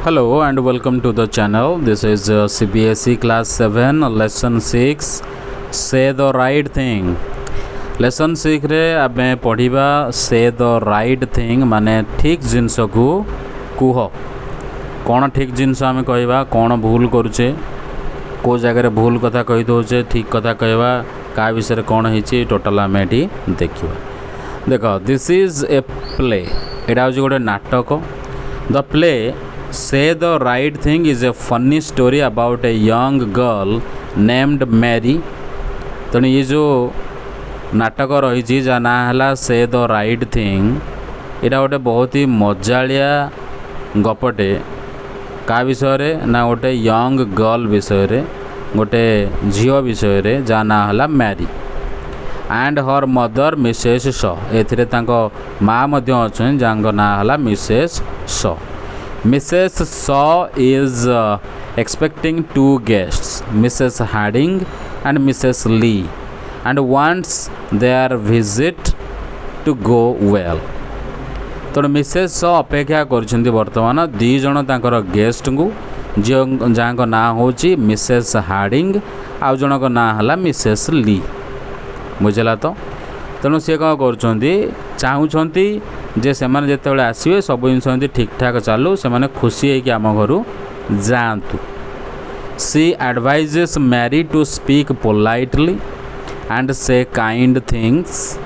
Hello and welcome to the channel. This is CBSE class 7 lesson 6 say the right thing. lesson 6 रे आमे पढ़िबा say the right thing माने ठीक जिंस को कुह कौन ठीक जिंस आमे कहबा कौन भूल करूचे को जगह भूल कथा कहि दोचे ठीक कथा कहबा का विषय कौन हिची टोटल आमे एठी देखिबा। देखो दिस इज ए प्ले एटा हो गोटे नाटक। The play Say the Right Thing is a funny story about a young girl named Mary। तेणु ये जो नाटक रही जा ना है Say the Right Thing, यहाँ गोटे बहुत ही मजालिया गपटे का विषय ना गोटे यंग गर्ल विषय गोटे झील विषय जा ना है Mary and her mother Mrs Shaw. एथिरे तांको माँ मध्य अच्छा जहाँ ना है Mrs Shaw. Mrs. Shaw is expecting two guests, Mrs. Harding and Mrs. Lee, and wants their visit to go well। तो मिसेस शॉ अपेक्षा कर बर्तमान दी जन तांकर गेस्ट को जहाँ ना हूँ मिसेस हार्डिंग आउ जनक ना है मिसेस ली। बुझला तो तेणु सी कौन कर चाहूँगी जे से माने जेतेबेले आसीबे सब जिन ठीक ठाक चालू से माने खुशी है कि आम घर जातु। She advises Mary to speak politely and say kind things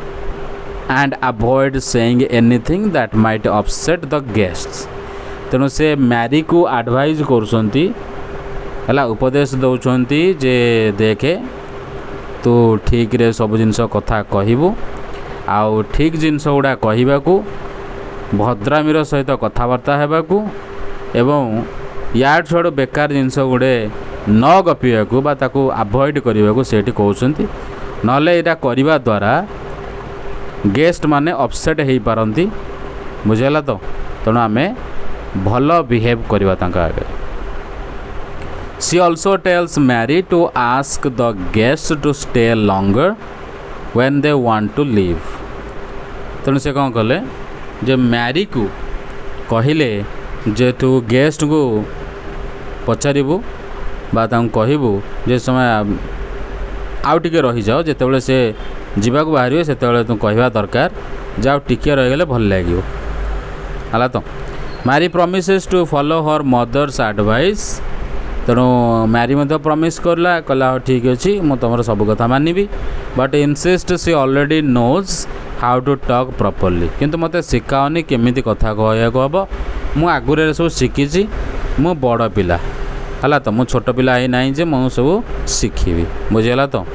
and avoid saying anything that might upset the guests. तेणु से मैरी को एडवाइज करुछंती हला उपदेश दौरान जे देखे तू ठीक रे सब जिनस कथा कहबू आउ ठीक जिनस गुड़ा कहवाकू भद्रामीर सहित कथबार्ता होगाकू एवं यार छड़ बेकार जिनस गुड़े न गपिवाकू बा ताकू अवॉइड करने से कहते नले यहाँ करने द्वारा गेस्ट माने अपसेट हो पारती। बुझेगा तो तेणु आम भल बिहेव करवा आगे। She also tells Mary to ask the guest to stay longer when they want to leave। तेणु से कौन कले जे मैरी को कहले जे तू गेस्ट को पचारू बा कहबू जे समय आउ टिके रही जाओ जितेबाला से जीवाक बाहर से तू कहवा दरकार जाओ टिके रहीगले भल लगे है तो। Mary promises to follow her mother's advice. तेणु मैरी मत प्रॉमिस करला कहला ठीक अच्छे मु तुम सब कथा मानबी but insist she already knows how to talk properly. किंतु मत शिखाओनी केमिति कथा कहया हम मु आगुरे सब शिखी मु बड़ पिला है तो मु छोट पिला ही ना जे मु सब शिखी। बुझेगा तो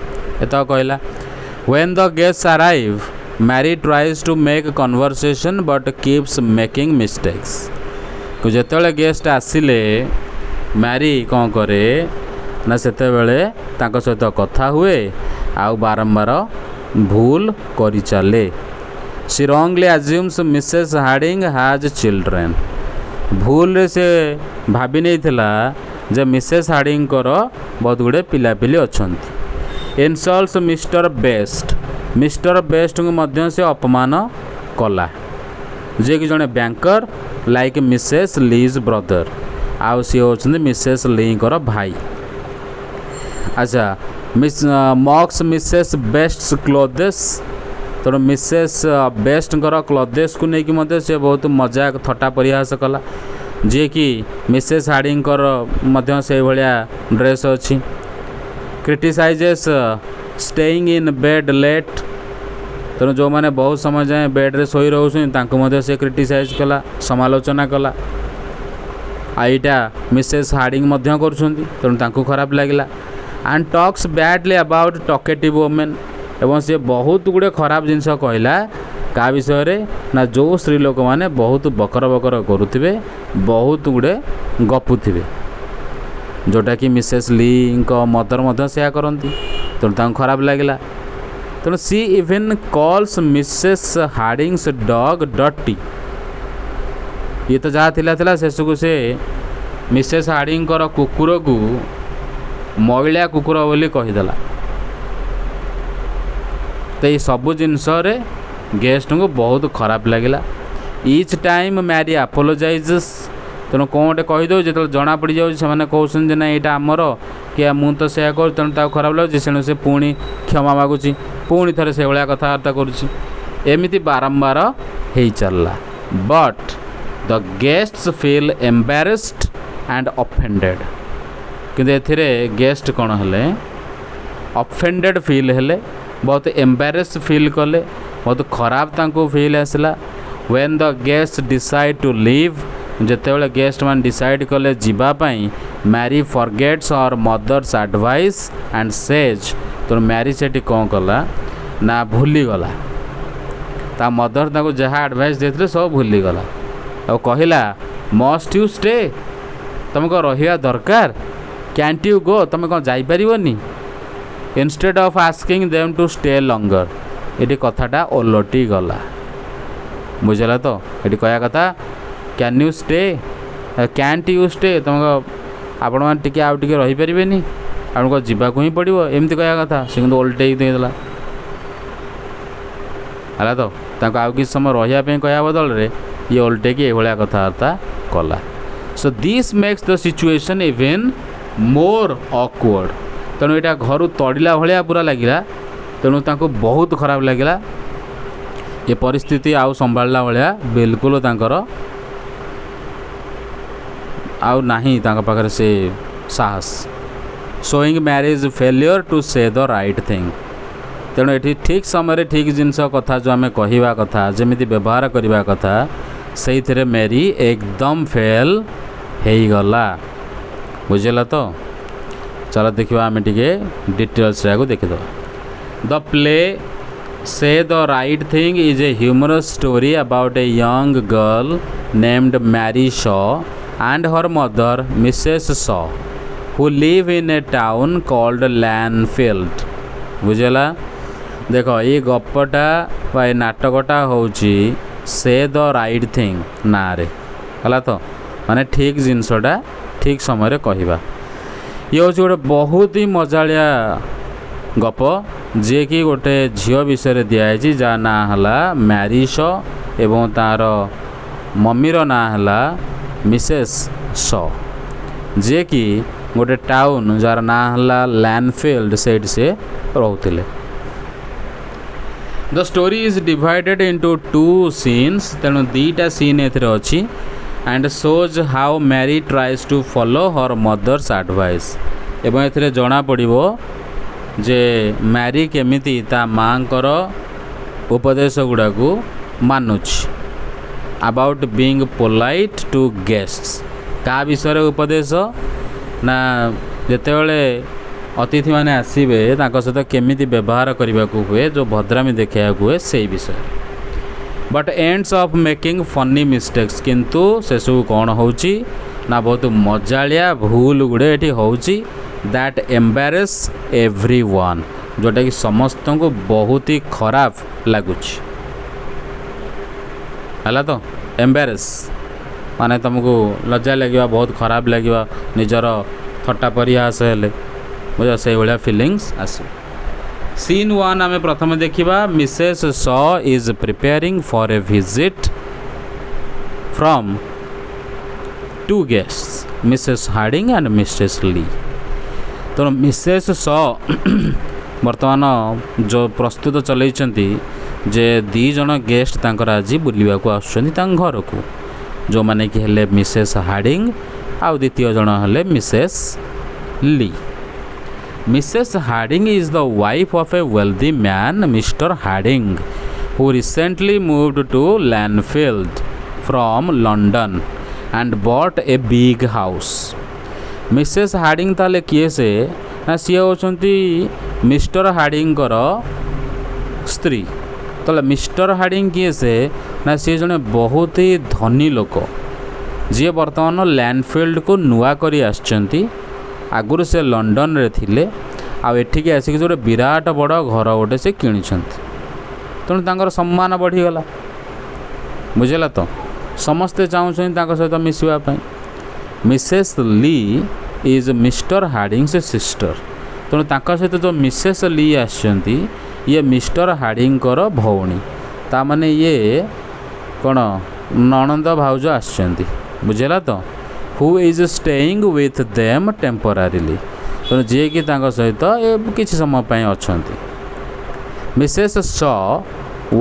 एत कहला। When the guest arrive Mary tries to make conversation but keeps making mistakes. जिते गेस्ट आसिले मैरी कौन करे ना सेते बेले तांको सहित कथा हुए आउ बारंबार भूल करी चले। She wrongly assumes Mrs Harding has children. भूल रे से भाभी नहीं थिला जे मिसेस हार्डिंग कर बहुत गुड़े पिलापिली अच्छी। इनसल्ट्स मिस्टर बेस्ट। मिस्टर बेस्ट को मध्य से अपमान कला जे कि जड़े banker like Mrs lease brother आउ सी होचंदी मिसेस ली भाई। अच्छा मॉक्स मिसेस बेस्ट क्लोथेस। तेणु मिसेस बेस्ट क्लोथेस को लेकिन से बहुत मजाक थट्टा परिहास कला जी कि मिसेस हार्डिंग से भाया ड्रेस अच्छी। Criticises staying in bed late. तेणु जो मैंने बहुत समय जाए बेड्रे शोई रोचे से क्रिटिसाइज कला समालोचना कला आईटा मिसेस हार्डिंग मध्य करुँच तेणु खराब लगे। And talks badly about talkative women. एवं सी बहुत गुड़े खराब जिनस कहला का विषय ना जो स्त्री लोक मैंने बहुत बकर बकर करुवे बहुत गुड़े गपुवे जोटा कि मिसेस ली मदर मध्य से करती तेणु खराब लगे। तेणु she even calls Mrs Harding's dog डटी। ये तो जहाँ थिला शेष को से मिसेस हार्डिंग कुकुर को महिला कुकुर बोली कहीदेला। तो ये सब जिनस गेस्ट को बहुत खराब लगे। ईच टाइम मैरी अपोलोजाइजेस तेणु कौन गोटे कहीदे जो जना पड़ जाऊँ से कहते ना यहाँ आमर कि मुझे तो से कर तेणु खराब लगे तेणु से पुणी क्षमा मागुच पुणी थे से भाया कथबार्ता करमती बारंबार हो चलला but the guests feel embarrassed and offended किंतु एथिरे गेस्ट कौन हेले ऑफेंडेड फील हेले बहुत एम्बारेस फील कले बहुत खराब तांको फील आसला when the guest decide to leave जेतेबेले गेस्ट मान डिसाइड कले जीवापाई Mary forgets her mother's advice and says तो मैरी सेठी कौन कला ना भूली गला ता मदर ताको जहाँ एडवाइस देते सब भूली गला और कहला मस्ट यू स्टे तुम को रहिया दरकार कैंट यू गो तुम कौन जाइपारिबनी instead of asking them to stay longer ये कथाटा ओलटी गला बुझला तो ये कह कथा can you stay can't you stay तुम आपण मैंने आउ टे रहीपारे आपको जावाक ही पड़ो एमती कह कथा से ओल्टे देला है तो आउ कि समय रही कह बदल रे ये ओल्टे कि ये कथबार्ता कला so this makes the situation even more awkward तेणु यहाँ घर तड़ला भाया पूरा लगिला तेणु तांको बहुत खराब लगिला ये परिस्थिति आउ संभाला भाया बिल्कुल तांकर आउ नाही तांका पाखरे से साहस शोइंग मैरिज फेलियर टू से द राइट थिंग तेणु ये ठीक समय ठीक जिनस कथा जो आम कहवा कथा जमी व्यवहार करने कथा से थे मेरी एकदम फेल हो गला बुझेला तो चलो देखा आम टे डिटेल्स देखीद the play say the right thing is a humorous story about a young girl named Mary Shaw and her mother Mrs Shaw who live in a town called Lanfield बुझेला देख ये गपटा बा ये नाटकटा होची से द राइट थिंग ना रे है तो माने ठीक जिनसटा ठीक समय कहवा ये हूँ गोटे बहुत ही मजालिया गप जी कि गोटे झील विषय दिखाई जा ना है मैरी शॉ एवं तार मम्मीर ना है मिसेस शॉ जे कि गोटे टाउन जार ना है लैनफील्ड से रोते the story is divided into two scenes तेणु दीटा सीन अच्छी and shows how Mary tries to follow her mother's advice एवं ए जना पड़ो जे मैरी केमिति ता माँकर उपदेश गुड़ा को मानुच about being polite to guests का विषय उपदेश ना जितेबले अतिथि माने आसबे सहित केमिति व्यवहार करने को हुए जो भद्रामी देखा हुए से विषय but ends of making funny mistakes किंतु से सब कौन होची ना बहुत मजालिया भूल गुड़े ये होची दैट एम्बारेस एवरीवन जोटा कि समस्त को बहुत ही खराब लगुच है तो एम्बारेस माने तुमको लज्जा लगे बहुत खराब लगे निजर थट्टा परिहास हेले बुझ से भाया फिलिंग्स आस सीन वन आम प्रथम देखा Mrs Shaw is preparing for a visit from two guests Mrs Harding and Mrs Lee तो मिसेस शॉ बर्तमान जो प्रस्तुत चलती जे दी जन गेस्ट तांकर आज बुलवा को आसुच्चंदी घर को जो माने कि हेले मिसेस हार्डिंग आउ द्वितीय जन हेले Mrs Lee Mrs. Harding is the wife of a wealthy man, Mr. Harding, who recently moved to Llanfield from London and bought a big house. Mrs. Harding ताले किए से ना सी होचंती मिस्टर हार्डिंग स्त्री तो मिस्टर हार्डिंग किए से ना सी जने बहुत ही धनी लोक जी बर्तमान लैंडफील्ड को नुआ करी आछंती आगुरी से लंडन रे थिले आ एठिके आसिक जो विराट बड़ घर गोटे से किणी तेणु तांकर सम्मान बढ़ीगला बुझेला तो समस्ते चाहूँ सहित मिसवाई Mrs Lee is Mr Harding से सिस्टर तेणु सहित जो मिसेस ली आसछंती ये मिस्टर हार्डिंग भौणी ता माने ये कौन नणंद भाउज आसछंती बुझेला तो who is staying with them temporarily. ତେଣୁ ଯିଏକି ତାଙ୍କ ସହିତ କିଛି ସମୟ ପାଇଁ ଅଛନ୍ତି. Mrs. Shaw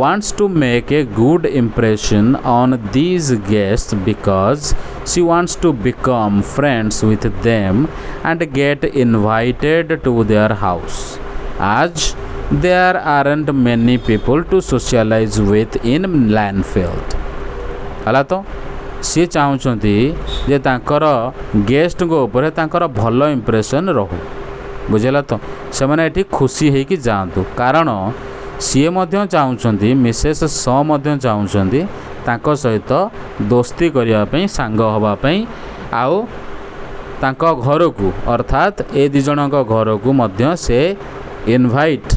wants to make a good impression on these guests because she wants to become friends with them and get invited to their house, as there aren't many people to socialize with in Lanfield. ହେଲା ତ ସିଏ ଚାହୁଁଛନ୍ତି ଯେ ତାଙ୍କର ଗେଷ୍ଟଙ୍କ ଉପରେ ତାଙ୍କର ଭଲ impression ରହୁ. ବୁଝିଲା ତ ସେମାନେ ଏଠି ଖୁସି ହେଇକି ଯାଆନ୍ତୁ. କାରଣ ସିଏ ମଧ୍ୟ ଚାହୁଁଛନ୍ତି, ମିସେସ୍ ଶ ମଧ୍ୟ ଚାହୁଁଛନ୍ତି ତାଙ୍କ ସହିତ ଦୋସ୍ତି କରିବା ପାଇଁ, ସାଙ୍ଗ ହେବା ପାଇଁ, ଆଉ ତାଙ୍କ ଘରକୁ ଅର୍ଥାତ୍ ଏ ଦୁଇ ଜଣଙ୍କ ଘରକୁ ମଧ୍ୟ ସେ ଇନଭାଇଟ୍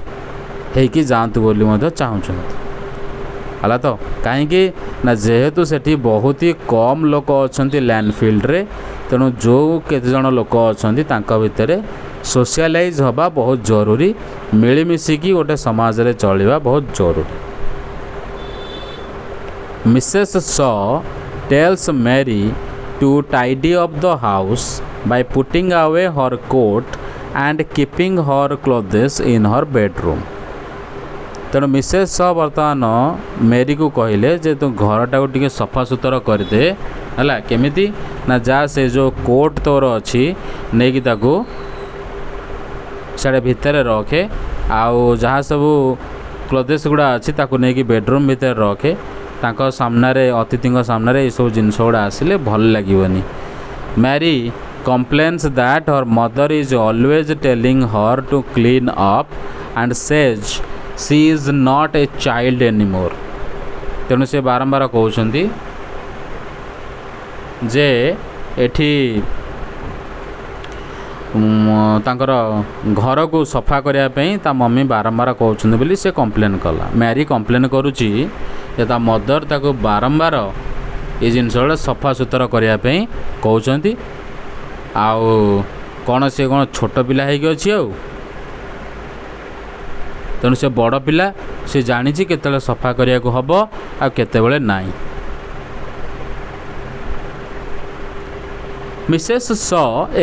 ହେଇକି ଯାଆନ୍ତୁ ବୋଲି ମଧ୍ୟ ଚାହୁଁଛନ୍ତି. ହେଲା ତ କାହିଁକି ନା ଯେହେତୁ ସେଠି ବହୁତ ହି କମ୍ ଲୋକ ଅଛନ୍ତି ଲ୍ୟାଣ୍ଡଫିଲ୍ଡରେ, ତେଣୁ ଯେଉଁ କେତେଜଣ ଲୋକ ଅଛନ୍ତି ତାଙ୍କ ଭିତରେ ସୋସିଆଲାଇଜ୍ ହେବା ବହୁତ ଜରୁରୀ, ମିଳିମିଶିକି ଗୋଟେ ସମାଜରେ ଚଳିବା ବହୁତ ଜରୁରୀ. Mrs Shaw tells Mary to tidy up the house by putting away her coat and keeping her clothes in her bedroom. ତେଣୁ ମିସେସ୍ ଶ ବର୍ତ୍ତମାନ ମେରିକୁ କହିଲେ ଯେ ତୁ ଘରଟାକୁ ଟିକେ ସଫାସୁତୁରା କରିଦେ. ହେଲା କେମିତି ନା ଯାହା ସେ ଯେଉଁ କୋଟ୍ ତୋର ଅଛି ନେଇକି ତାକୁ ସିଆଡ଼େ ଭିତରେ ରଖେ, ଆଉ ଯାହା ସବୁ କ୍ଲୋଥେସ୍ ଗୁଡ଼ା ଅଛି ତାକୁ ନେଇକି ବେଡ଼ରୁମ୍ ଭିତରେ ରଖେ. ତାଙ୍କ ସାମ୍ନାରେ, ଅତିଥିଙ୍କ ସାମ୍ନାରେ ଏସବୁ ଜିନିଷ ଗୁଡ଼ା ଆସିଲେ ଭଲ ଲାଗିବନି. Mary complains that her mother is always telling her to clean up and says she is not a child anymore. ତେଣୁ ସେ ବାରମ୍ବାର କହୁଛନ୍ତି ଯେ ଏଠି ତାଙ୍କର ଘରକୁ ସଫା କରିବା ପାଇଁ ତା ମମି ବାରମ୍ବାର କହୁଛନ୍ତି ବୋଲି ସେ କମ୍ପ୍ଲେନ୍ କଲା. ମ୍ୟାରି କମ୍ପ୍ଲେନ୍ କରୁଛି ଯେ ତା ମଦର ତାକୁ ବାରମ୍ବାର ଏ ଜିନିଷ ଗୁଡ଼ା ସଫାସୁତୁରା କରିବା ପାଇଁ କହୁଛନ୍ତି. ଆଉ କ'ଣ ସେ କ'ଣ ଛୋଟ ପିଲା ହେଇକି ଅଛି? ଆଉ ତେଣୁ ସେ ବଡ଼ ପିଲା, ସେ ଜାଣିଛି କେତେବେଳେ ସଫା କରିବାକୁ ହେବ ଆଉ କେତେବେଳେ ନାହିଁ. ମିସେସ୍ ଶ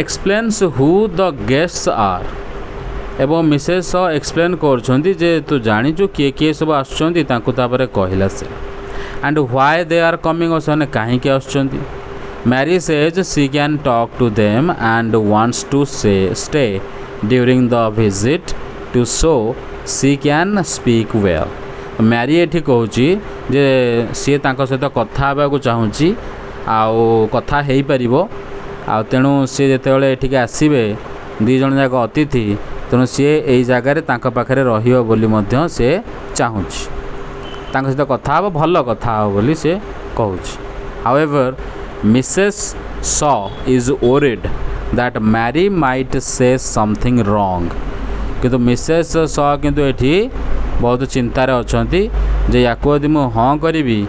ଏକ୍ସପ୍ଲେନ୍ସ ହୁ ଦ ଗେଷ୍ଟସ୍ ଆର୍. ଏବଂ ମିସେସ୍ ଶ ଏକ୍ସପ୍ଲେନ୍ କରୁଛନ୍ତି ଯେ ତୁ ଜାଣିଛୁ କିଏ କିଏ ସବୁ ଆସୁଛନ୍ତି, ତାଙ୍କୁ ତାପରେ କହିଲା ସେ. And why they are coming, ସେମାନେ କାହିଁକି ଆସୁଛନ୍ତି. Mary says she can talk to them and wants to stay during the visit to show she can speak well. Mary ଏଠି କହୁଛି ଯେ ସିଏ ତାଙ୍କ ସହିତ କଥା ହେବାକୁ ଚାହୁଁଛି, ଆଉ କଥା ହେଇପାରିବ, ଆଉ ତେଣୁ ସିଏ ଯେତେବେଳେ ଏଠିକି ଆସିବେ ଦୁଇ ଜଣ ଯାକ ଅତିଥି, ତେଣୁ ସିଏ ଏଇ ଜାଗାରେ ତାଙ୍କ ପାଖରେ ରହିବ ବୋଲି ମଧ୍ୟ ସେ ଚାହୁଁଛି. ତାଙ୍କ ସହିତ କଥା ହେବ, ଭଲ କଥା ହେବ ବୋଲି ସେ କହୁଛି. ହାଉଏଭର୍ ମିସେସ୍ ଶ is worried that Mary might ସେ ସମଥିଙ୍ଗ ରଙ୍ଗ. କିନ୍ତୁ ମିସେସ୍ ଶ କିନ୍ତୁ ଏଠି ବହୁତ ଚିନ୍ତାରେ ଅଛନ୍ତି ଯେ ୟାକୁ ଯଦି ମୁଁ ହଁ କରିବି,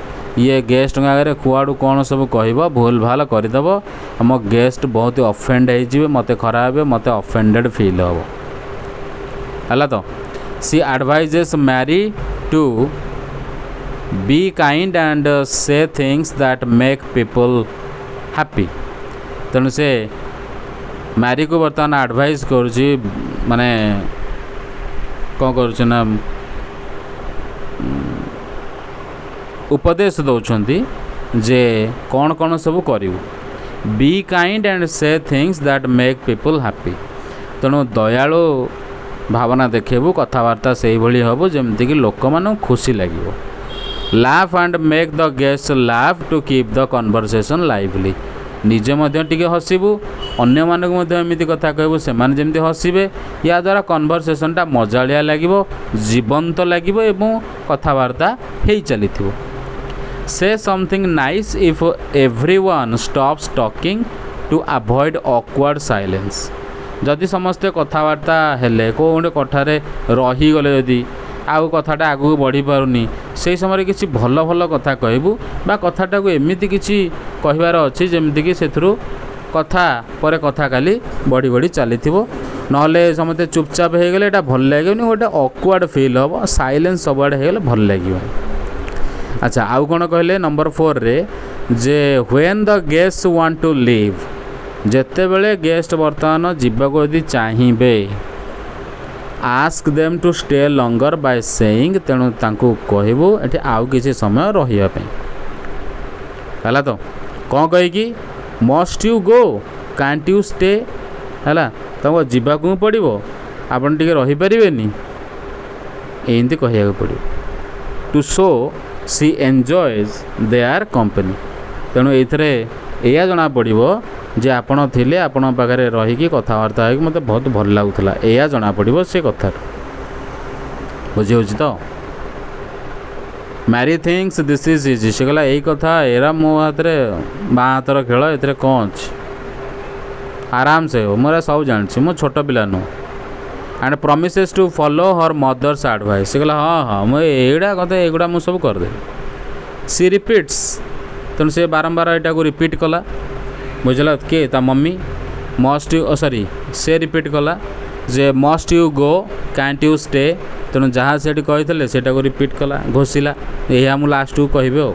ଇଏ ଗେଷ୍ଟଙ୍କ ଆଗରେ କୁଆଡ଼ୁ କ'ଣ ସବୁ କହିବ, ଭୁଲ ଭାଲ କରିଦେବ, ଆମ ଗେଷ୍ଟ ବହୁତ ଅଫେଣ୍ଡ ହେଇଯିବେ, ମୋତେ ଖରାପ ହେବେ, ମୋତେ ଅଫେଣ୍ଡେଡ଼ ଫିଲ୍ ହେବ. ହେଲା ତ she advises Mary to be kind and say things that make people happy. ତେଣୁ ସେ ମ୍ୟାରିକୁ ବର୍ତ୍ତମାନ ଆଡ଼ଭାଇସ୍ କରୁଛି, ମାନେ କ'ଣ କରୁଛି ନା ଉପଦେଶ ଦେଉଛନ୍ତି ଯେ କ'ଣ କ'ଣ ସବୁ କରିବୁ. ବି kind and say things that make people happy. ତେଣୁ ଦୟାଳୁ ଭାବନା ଦେଖେଇବୁ, କଥାବାର୍ତ୍ତା ସେଇଭଳି ହେବ ଯେମିତିକି ଲୋକମାନଙ୍କୁ ଖୁସି ଲାଗିବ. Laugh and make the guest laugh to keep the conversation lively. ନିଜେ ମଧ୍ୟ ଟିକେ ହସିବୁ, ଅନ୍ୟମାନଙ୍କୁ ମଧ୍ୟ ଏମିତି କଥା କହିବୁ ସେମାନେ ଯେମିତି ହସିବେ. ଏହାଦ୍ୱାରା କନଭରସେସନ୍ଟା ମଜାଳିଆ ଲାଗିବ, ଜୀବନ୍ତ ଲାଗିବ ଏବଂ କଥାବାର୍ତ୍ତା ହେଇ ଚାଲିଥିବ. Say something nice if everyone stops talking to avoid awkward silence. ଯଦି ସମସ୍ତେ କଥାବାର୍ତ୍ତା ହେଲେ, କେଉଁ ଗୋଟେ କଥାରେ ରହିଗଲେ, ଯଦି ଆଉ କଥାଟା ଆଗକୁ ବଢ଼ିପାରୁନି, ସେହି ସମୟରେ କିଛି ଭଲ ଭଲ କଥା କହିବୁ, ବା କଥାଟାକୁ ଏମିତି କିଛି କହିବାର ଅଛି ଯେମିତିକି ସେଥିରୁ କଥା ପରେ କଥା ଖାଲି ବଢ଼ି ବଢ଼ି ଚାଲିଥିବ. ନହେଲେ ସମସ୍ତେ ଚୁପଚାପ ହେଇଗଲେ ଏଇଟା ଭଲ ଲାଗିବନି, ଗୋଟେ ଅକ୍ୱାର୍ଡ଼ ଫିଲ୍ ହେବ. ସାଇଲେନ୍ସ ସବୁଆଡ଼େ ହେଇଗଲେ ଭଲ ଲାଗିବ. ଆଚ୍ଛା, ଆଉ କ'ଣ କହିଲେ ନମ୍ବର 4ରେ ଯେ when the guest want to leave ଯେତେ बेले गेस्ट बर्तमान जीवाको यदि चाहिए ask them to stay longer by saying तेणु तांकू कहबू एठी आउ किसी समय रहिया पे हला तो कौन कहीकि must you go can't you stay है तुमको जीवाक पड़ो आपन टिके रही पारिबेनी एमती कहया पड़ो to show she enjoys their company तेणु ये जना पड़ो जे आपण थिले आपण पाखरे रहीकि कथबार्ता हो मत बहुत भल लगुला या जना पड़ो से कथा बुझी हो तो Mary thinks this is easy से कहला यही कथा एरा मो हाथ में बाँ हाथर खेल ए कौन अच्छे आराम से हो मोरा सब जानी मो छोट पिला नु and promises to follow her mother's advice से कहला हाँ हाँ मुझे कथा एगुड़ा मुझे सब करदे सी रिपीट्स तेणु से बारंबार यहाँ को रिपीट कला बुझल किए ता मम्मी मस्ट यू सॉरी से रिपीट कला जे must you go can't you stay तेणु जहाँ से कही से रिपीट कला घोषिला यही मुझे लास्ट को कहे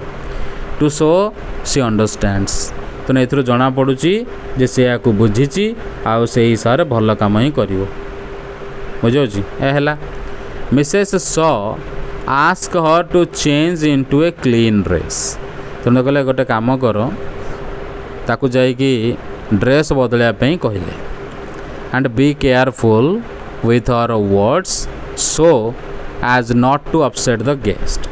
टू शो सी अंडरस्टैंड्स तेणु ये जना पड़ुची जे से या बुझी आउ से हिसाब से भल कम ही कर बुझे है Mrs Shaw ask her to change into a clean dress तेणु कहले गोटे काम कर ताकू जाइकी ड्रेस बदलवाई कहले and be careful with our words so as not to upset the guest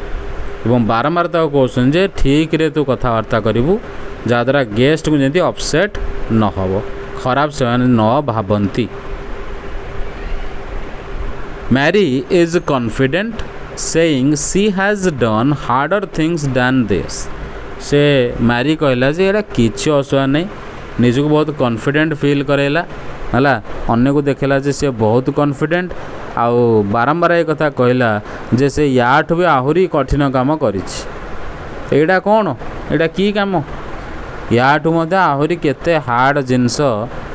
एवं बारंबार कहते जे ठीक रे तू कथबार्ता करूँ जहाद्वारा गेस्ट को जमी अपसेट न हो खराब से न भावती Mary is confident saying she has done harder things than this से मैरी कहला जे एरा किछि असुविधा नहीं निजको बहुत कॉन्फिडेंट फील करेला है अन्य को देखला जे से बहुत कॉन्फिडेंट आउ बारंबार एक कथा कहला जे से याठ भी आहुरी कठिन काम करिछि एडा कौन एडा की काम याठू मध्य आहुरी केते हार्ड जिनस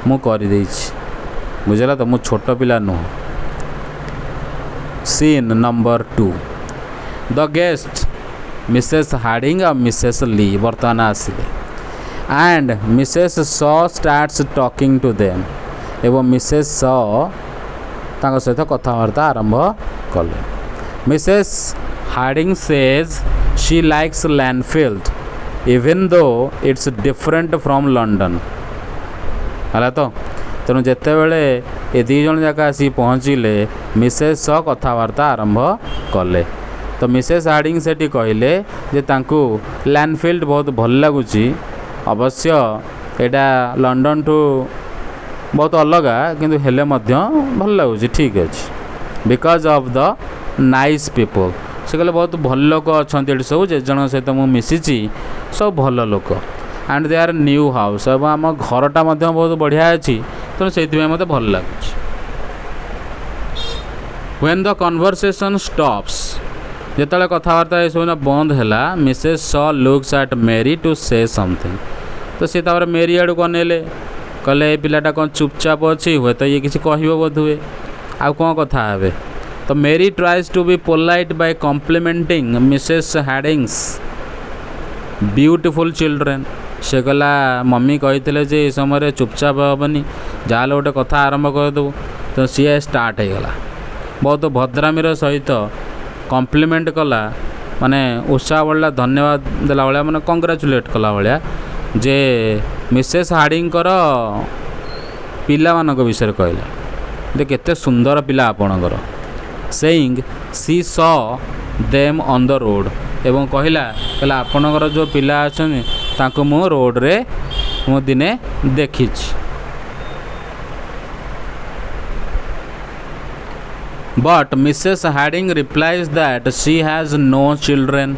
मु कर देछि बुझला तो मु छोट पिला नुह scene number 2 the guest Mrs Harding और मिसेस ली बर्तमान आसिले and Mrs Shaw starts talking to them एवं मिसेस सॉ तांको सहित कथबार्ता आरंभ कले Mrs Harding says she likes Landfield even though it's different from London है तो तेणु जिते बड़े ये दी जन जाक आसी पहुँचले मिसेस सह कथबार्ता आरंभ कले तो मिसेस हार्डिंग से कहले जे तांकू लैंडफील्ड बहुत भल लगुच अवश्य यहाँ लंडन ठू बहुत अलग किंतु हेले मध्य भल लगुच ठीक अच्छे because of the nice people से कहले बहुत भल लोक अच्छा सब जे जन सहित मुझे मिसी सब भल लोक and they are new house और आम घरटा बहुत बढ़िया अच्छी तेणु से मत भल लगुच व्हेन द कन्वर्सेशन स्टॉप्स जिते कथबार्ता ये सब बंद है मिसेस सॉ लुक्स एट मेरी टू से समथिंग तो सी मेरी आड़ को अनेले कहले पिलाटा कौन चुपचाप अच्छी हुए तो ये किसी कह बोध हुए आउ कौन कथा हे तो Mary tries to be polite by complimenting Mrs Harding's beautiful children से कहला मम्मी कही जे ये समय चुपचाप हेनी जहाँ गोटे कथा आरंभ करदेबू तो सी स्टार्ट हो गला बहुत भद्रामीर सहित कॉम्प्लीमेंट कला माने उत्साह बढ़ला धन्यवाद देला भाया माने कंग्राचुलेट कला भाया जे मिसेस हार्डिंग पिला मानक विषय कहला जे केते सुंदर पिला आपणकर saying she saw them on the road एवं कहला आपणकर जो पिला अच्छे तांको मु रोड रे मु दिने देखी but Mrs Harding replies that she has no children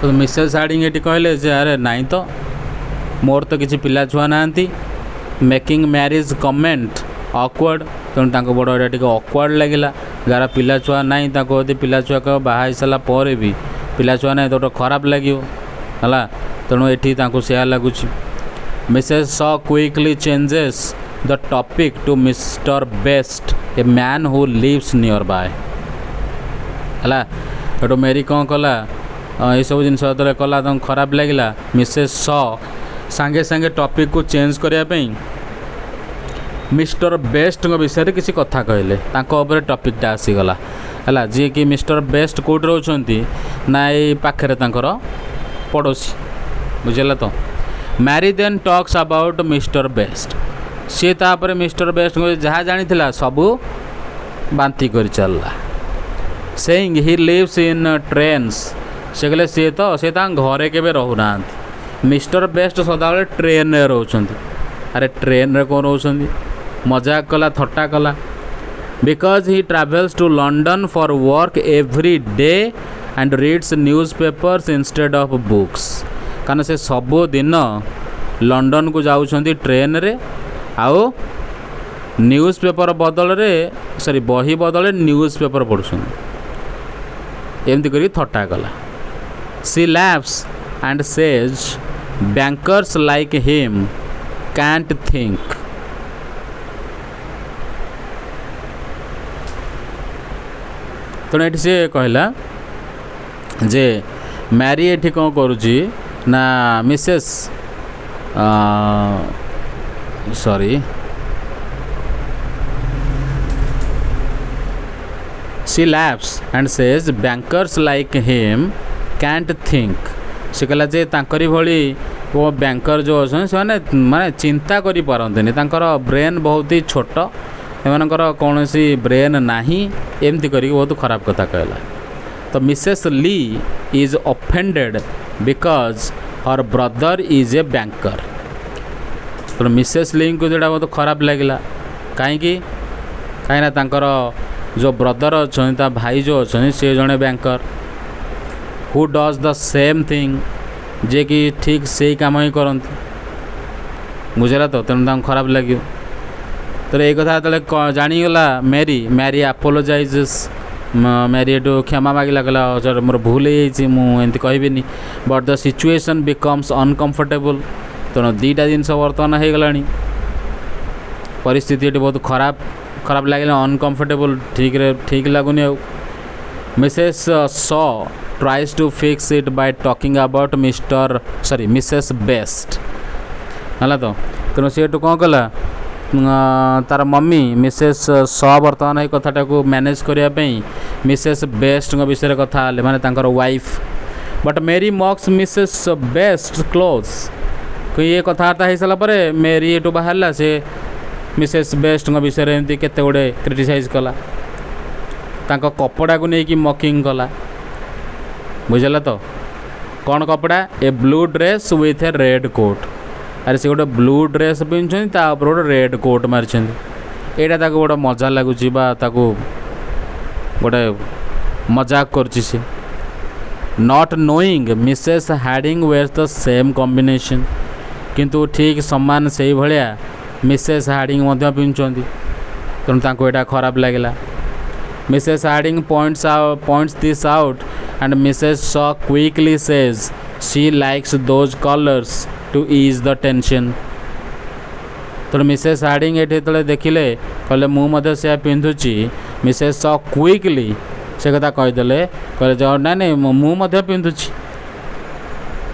तो मिसेस हार्डिंग ये कहले जे अरे नाई तो मोर तो किसी पिला छुआ ना मेकिंग मैरिज कमेंट ऑकवर्ड तेणु तांको बड़ एटा टिके ऑकवर्ड लगिला जार पिला छुआ नाई ताको यदि पिला छुआ कह बाहा सारा पर भी पिला छुआ ना तो खराब लगे है तेणु ये सेया लगुच Mrs Shaw quickly changes the topic to Mr Best a man who lives nearby है मेरी कौन कला ये सब जिन कला तुम खराब लगे मिसेस सॉ सांगे सांगे टॉपिक को चेंज करने मिस्टर बेस्ट विषय किसी कथा कहले तांको टॉपिकटा आसीगला है जी कि मिस्टर बेस्ट कौट रोचंती ना ये पाखे पड़ोसी बुझेगा तो Mary then talks about Mr Best सी तापर मिस्टर बेस्ट जहाँ जानी सबू बांती कर चलला saying he lives in trains से कहले सी तो सी घरे के रोना मिस्टर बेस्ट सदाबले ट्रेन रे रोचंती अरे ट्रेन रे कौन रोचंती मजाक कला थट्टा कला because he travels to London for work every day and reads newspapers instead of books कारण से सबु दिन लंडन को जाउछंती ट्रेन रे आओ न्यूज़ पेपर बदल रे सॉरी बही बदल न्यूज़ पेपर पढ़ुछन एमती करी थट्टा कला she laughs and says bankers like him can't think तेणु ये सी कहला जे मैरी एठी कौन करुची ना Mrs sorry she laughs and says bankers like him can't think से कहला जे तांकरी भली वो बैंकर जो अच्छे से माने चिंता करि पारंतनी तांकर ब्रेन बहुत ही छोट एमानकर कौन सी ब्रेन नाही एमती करी बहुत खराब कथा कहला तो Mrs Lee is offended because her brother is a banker तो मिसेस ली को जोड़ा बहुत खराब लगिला कहीं जो ब्रदर अच्छा भाई जो अच्छा सी जड़े banker who does the same thing जे कि ठीक से काम ही करती बुझेगा तो तेणु खराब लगे तो ये कथा जो जानीगला मैरी मैरी आपोलोजाइजेस मैरी एटू क्षमा मागिला कहला मोर भूल होती कहबी but the situation becomes uncomfortable तेणु दीटा जिनस बर्तमान हो गला परिस्थिति ये बहुत खराब लगे अनकम्फर्टेबल ठीक लगुनि Mrs Shaw tries to fix it by talking about Mrs Best है तो तेणु सी कौन कला तार मम्मी मिसेस सॉ बर्तमान ये कथाटा को मैनेज करने मिसेस बेस्ट विषय कथा माने तांकर वाइफ बट मेरी मॉक्स मिसेस बेस्ट क्लोथ्स ये कथबार्ता हो सारापर मेरी एटू बाहरला से मिसेस बेस्ट विषय एमती केते गुड़े क्रिटिसाइज कला तांको कपड़ा को लेकिन मॉकिंग कला बुझेगा तो कौन कपड़ा a blue dress with a red coat अरे से गोटे ब्लू ड्रेस पिंधुं गोटे रेड कोट मारी यहाँ गोटे मजा लगुच गोटे मजाक कर not knowing Mrs Harding wears the same combination किंतु ठीक समान से भाया मिसेस हैडिंग पिंधुं तेणु यहाँ खराब लगे Mrs Harding points this out and Mrs Shaw quickly says she likes those colours to ease the tension तो मिसेस हार्डिंग ये देखिले कहले मुझे पिंधुची मिसेस सॉ क्विकली से कथा कहीदे कहले जो ना नहीं मुझे पिंधुची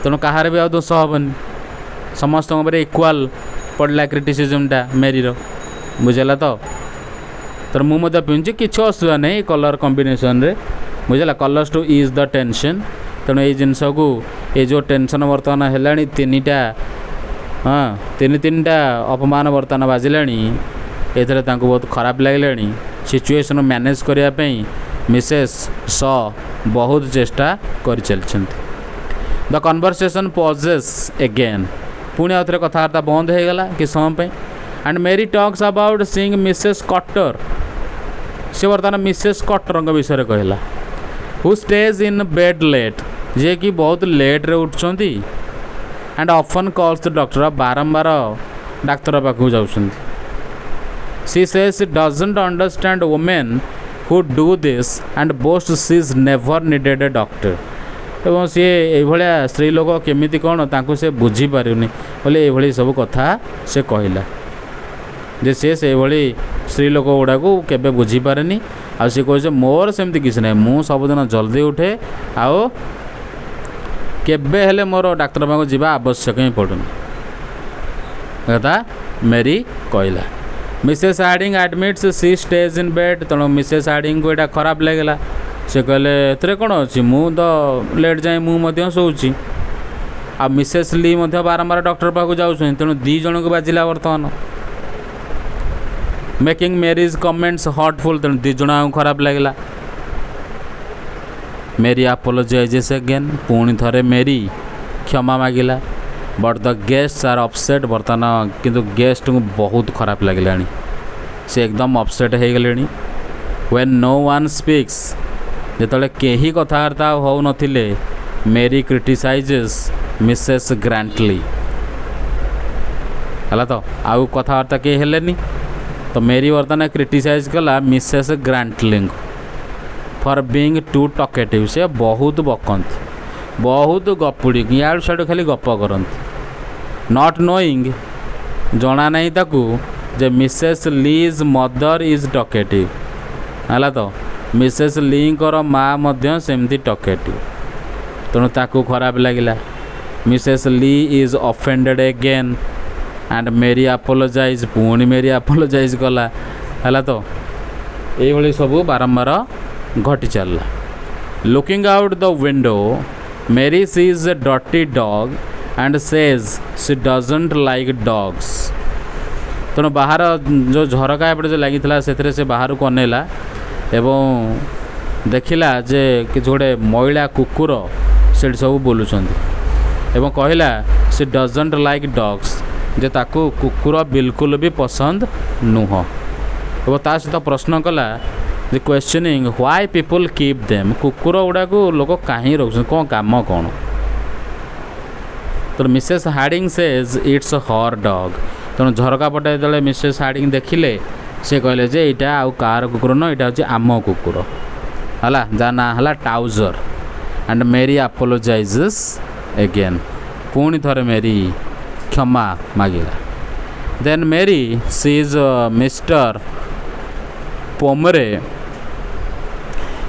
तेणु कहार भी आ दोष हेनी समस्त इक्वाल पड़ला क्रिटिसिजमटा मेरीर बुझेगा तो तेणु मुझे पिंधुची किसी असुविधा नहीं कलर कॉम्बिनेशन रे बुझेगा colours to ease the tension तेणु ये जिनस को ये जो टेंशन बर्तमान है तीनटा हाँ तीनटा अपमान बर्तमान बाजिला ये बहुत खराब लगे सिचुएशन मैनेज करने मिसेस सॉ बहुत चेष्टा कर चलते द कन्वर्सेशन पॉजेस अगेन पुणी आउ थे कथबार्ता बंद हो गला कि समय and Mary talks about seeing Mrs Cutter से बर्तमान मिसेस कटर विषय कहला who stays in bed late जे कि बहुत लेट रे उठुंती and often calls the doctor बारंबार डाक्तर पाखु जाउछंती she says doesn't understand women who do this and boast she is never needed a doctor एवं सी ये स्त्री लोक केमिति कौन तांको से बुझी पारुनी बोले ये सब कथा से कहला जे से भली स्त्री लोक गुड़ा को केबे बुझी पारेनी आ सी कहे मोर सेमती किसी ना मु सबुदिन जल्दी उठे आओ केबे हेले मोर डाक्तर पाखु जीवा आवश्यक ही पड़ुनी कथा मेरी कहला। Mrs Harding admits she stays in bed. तेणु मिसेस हार्डिंग को यहाँ खराब लगला। से कहले एथरे कौन अच्छी मु तो लेट जाए मुझे शोची। आ मिसेस ली बारंबार डॉक्टर पाक जाऊँ। तेणु दी जन को बाजिला बर्तमान। Making Mary's comments hurtful. तेणु दी जन खराब लगला। मेरी अपोलोजाइजेस अगेन। पुणी थरे मेरी क्षमा मागिला। But the guest are upset. बर्तमान किंतु गेस्ट को बहुत खराब लगला। से एकदम अपसेट हो गले। When no one speaks. जिते कहीं कथबार्ता हो नथिले मेरी क्रिटिसाइजेस मिसेस ग्रांटली है। तो आउ कथबार्ता कहीं हेलेनी। तो मेरी बर्तमान क्रिटिसाइज कला Mrs Grantly for being too talkative. से बहुत बकंत बहुत गपुड़ी याड़ साड़ू खाली गप करती। नॉट नोइंग जना नहीं ताकू जे Mrs Lee's mother is talkative है। तो मिसेस लीकर माँ मध्य सेमती टॉकेटिव। तेणु ताकू खराब लगिला। Mrs Lee is offended again and Mary apologise. पुणी मेरी अपोलोजाइज कला है। तो ये सब बारंबार घटी चलला। Looking out the window Mary sees a dirty dog and says she doesn't like dogs. तेणु बाहर जो झरका एपटे जो लगी से बाहर को अनेला एवं देखिला जे किसी गोटे महिला कुकुर से सब बोलुंट एवं कहला सी डजंट लाइक डॉग्स। जे ताकू कुकुर बिल्कुल भी पसंद नुह। एवं ता सहित प्रश्न कला जे questioning why people keep them. कुकुर गुड़ा को लोक कहीं रख कौन काम कौन। तो Mrs Harding says it's her dog. तेणु झरका पटे जो मिसेस हार्डिंग देखिले से कहले जे यहाँ आउ कार कुकुर न यहाँ हूँ आम कुकुर है जा ना है टाउजर। एंड मेरी अपोलोजाइजेस अगेन। पुणी थरे मेरी क्षमा मागिला। Then Mary sees Mr Pomeroy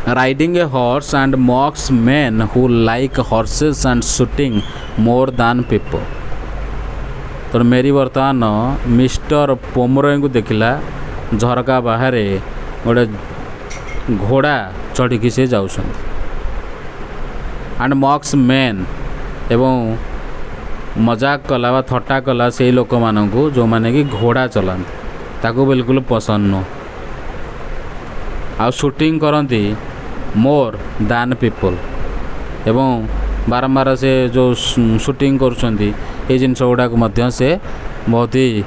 riding a horse and mocks men who like horses and shooting more than people। तो मेरी बर्तमान मिस्टर पोमरे को देखला झरका बाहर गोटे घोड़ा चढ़ी से जाऊँ। एंड मॉक्स मेन एवं मजाक कला व थट्टा कला से लोक मानू जो माने कि घोड़ा चलाते ताको बिल्कुल पसंद नु। आ शूटिंग करती मोर दान पीपल एवं बारंबार से जो शूटिंग करुँच जिनस गुड़ाक से बहुत ही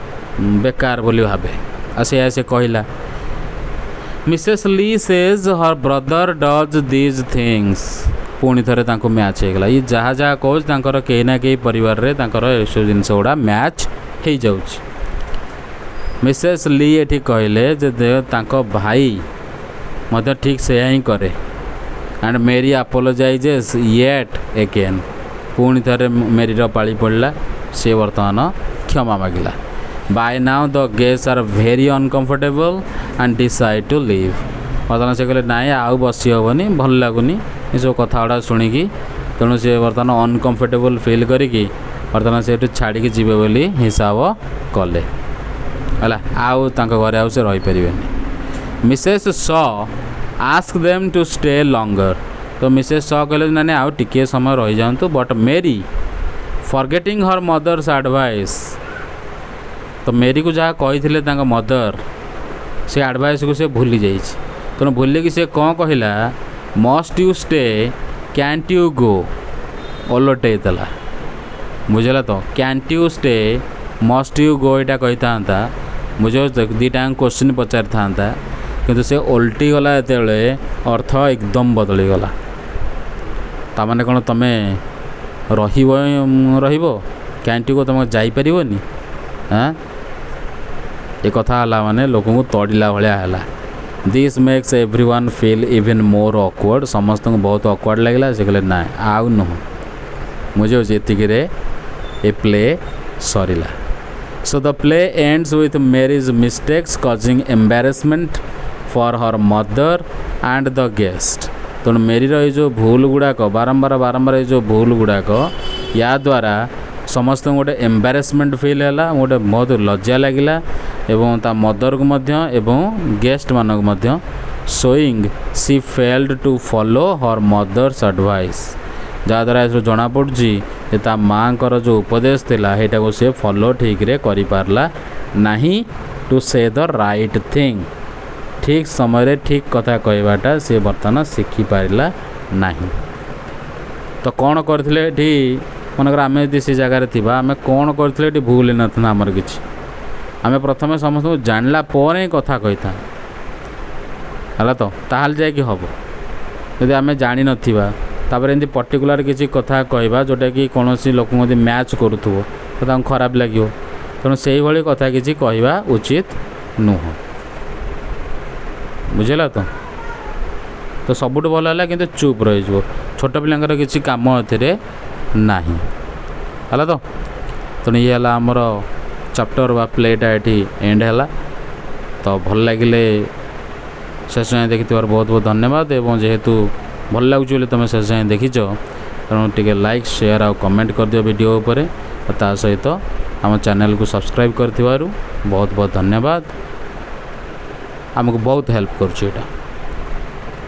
बेकार बोली भावे। से कहला Mrs Lee says her brother does these things. पुणी थे मैच होगा। ये जहाँ जहाँ कहूँ कहीं ना कहीं परिवार रे सब जिनस गुड़ा मैच हो जाऊँ। मिसेस ली ये कहले जे भाई मत ठीक से ही करे। एंड मेरी अपोलोजाइजेस येट अगेन। पुणी थे मेरी पाली पड़ा। सी बर्तमान क्षमा मागिला। By now the guest are very uncomfortable and decide to leave. बर्तमान से कहले नाई आउ बसी हेनी भल लगुनि ये सब कथा गुड़ा शुणिकी। तेणु सी बर्तमान अनकम्फर्टेबल फिल करिकी बर्तमान से छाड़ी जीवे बोली हिसाब कले है। आउ घरे आउ से रही पारे। Mrs Shaw ask them to stay longer. तो मिसेस सॉ कहले ना आउ टिके समय रही जातु। बट मेरी फॉरगेटिंग हर मदर्स एडवाइस। तो मेरी को जहाँ कही मदर से एडवाइस को से भूली जाइए। तेणु भूलिकी से कौन कहला must you stay can't you go ओलटे बुझला। तो can't you stay must you go यहाँ कही था मुझे दीटा क्वेश्चन पचारि था किंतु से ओल्टी गला ये अर्थ एकदम बदली गला। ताने कौन तुम्हें रहिबो कैंटी को तुम जापरनी। हाँ ये कथा माने लोक को तड़िला भाया है। This makes everyone feel even more awkward. समस्त को बहुत ऑकवर्ड लगे। से कहले ना आउ नुह मुझे ये ए प्ले सरीला। So the play ends with Mary's mistakes causing embarrassment for her mother and the guest. तेणु मेरी ये जो भूल गुड़ाक बारंबार ये जो भूल गुड़ाक या द्वारा समस्त गोटे एम्बारेसमेंट फिल है गोटे बहुत लज्जा लगिला एवं ता मदर को मध्य एवं गेस्ट मानक मध्य showing she failed to follow her mother's advice जहाँद्वारा ये जना पड़ी ता माँ कर जो उपदेश थिला हेटा को सी फॉलो ठीक रे करि पारला नहीं टू से द राइट थिंग ठीक समय ठीक कथा कहवाटा सी बर्तमान शिखि पारा नहीं। तो कौन करते मनकर आम यदि से जगार थी आम कौन करते भूल ना आमर कि आम प्रथम समस्त जानला पर ही कथा कही था है तो ताल जाकि हम यदि आम जानी नथिबा तापर एमती पर्टिकुलर किसी कथा कहवा जोटा कि कौन लोक मैच करूथो तो खराब लगे तेणु से भाई कथा किसी कहवा उचित नुह बुझेगा तो सबुठ भल है कि चुप रही छोट पिलांकर किसी काम ए ना है तो तेणु ये आमर चैप्टर बा प्लेटा ये एंड है तो भल लगे शेष जाए देखि बहुत बहुत धन्यवाद एवं जेहेतु भल लगुच तुम शेष जाए देखीच तेणु टे लाइक शेयर आ कमेंट कर दियो वीडियो उपर ता सहित आम चैनल को सब्सक्राइब कर बहुत बहुत धन्यवाद आमको बहुत हेल्प कर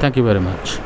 थैंक यू वेरी मच।